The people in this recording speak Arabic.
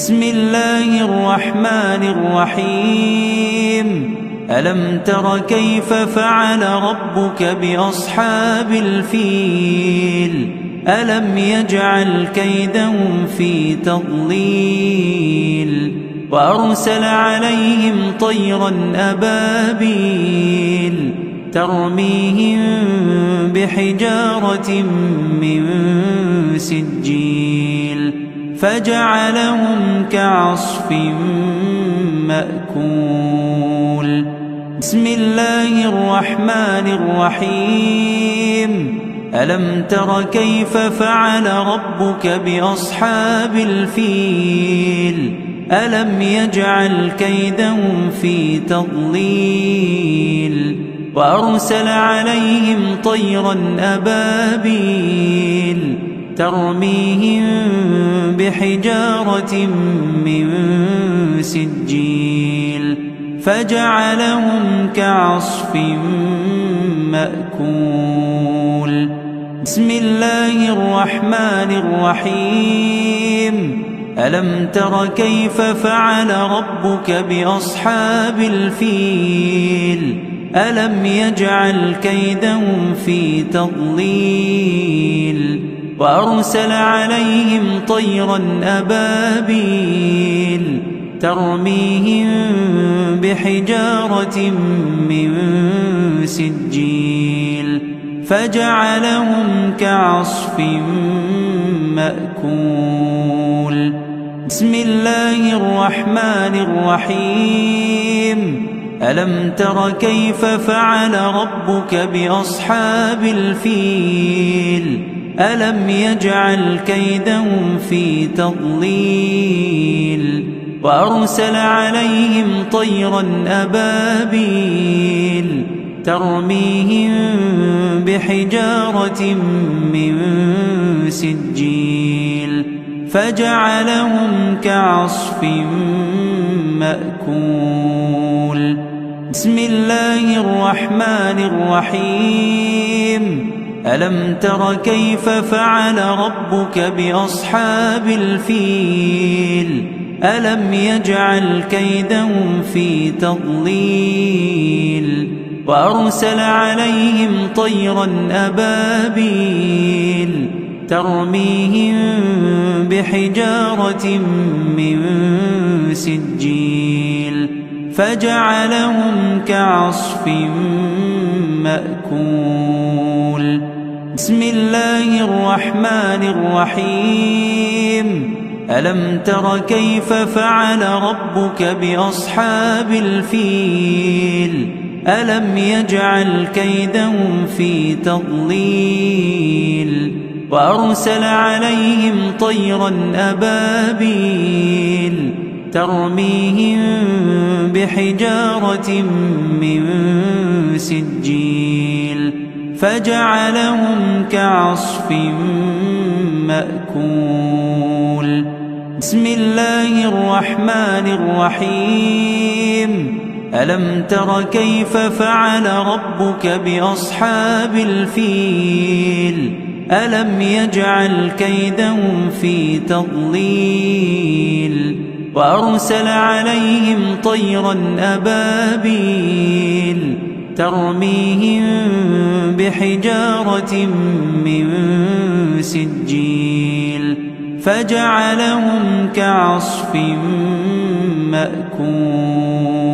بسم الله الرحمن الرحيم ألم تر كيف فعل ربك بأصحاب الفيل ألم يجعل كيدهم في تضليل وأرسل عليهم طيرا أبابيل ترميهم بحجارة من سجيل فجعلهم كعصف مأكول بسم الله الرحمن الرحيم ألم تر كيف فعل ربك بأصحاب الفيل ألم يجعل كيدهم في تضليل وأرسل عليهم طيرا أبابيل ترميهم بحجارة من سجيل فجعلهم كعصف مأكول بسم الله الرحمن الرحيم ألم تر كيف فعل ربك بأصحاب الفيل ألم يجعل كيدهم في تضليل وأرسل عليهم طيرا أبابيل ترميهم بحجارة من سجيل فجعلهم كعصف مأكول بسم الله الرحمن الرحيم ألم تر كيف فعل ربك بأصحاب الفيل ألم يجعل كيدهم في تضليل وأرسل عليهم طيرا أبابيل ترميهم بحجارة من سجيل فجعلهم كعصف مأكول بسم الله الرحمن الرحيم ألم تر كيف فعل ربك بأصحاب الفيل ألم يجعل كيدهم في تضليل وأرسل عليهم طيرا أبابيل ترميهم بحجارة من سجيل فجعلهم كعصف مأكول بسم الله الرحمن الرحيم ألم تر كيف فعل ربك بأصحاب الفيل ألم يجعل كيدهم في تضليل وأرسل عليهم طيرا أبابيل ترميهم بحجارة من سجيل فجعلهم كعصف مأكول بسم الله الرحمن الرحيم ألم تر كيف فعل ربك بأصحاب الفيل ألم يجعل كيدهم في تضليل وأرسل عليهم طيرا أبابيل ترميهم بحجارة من سجيل فجعلهم كعصف مأكول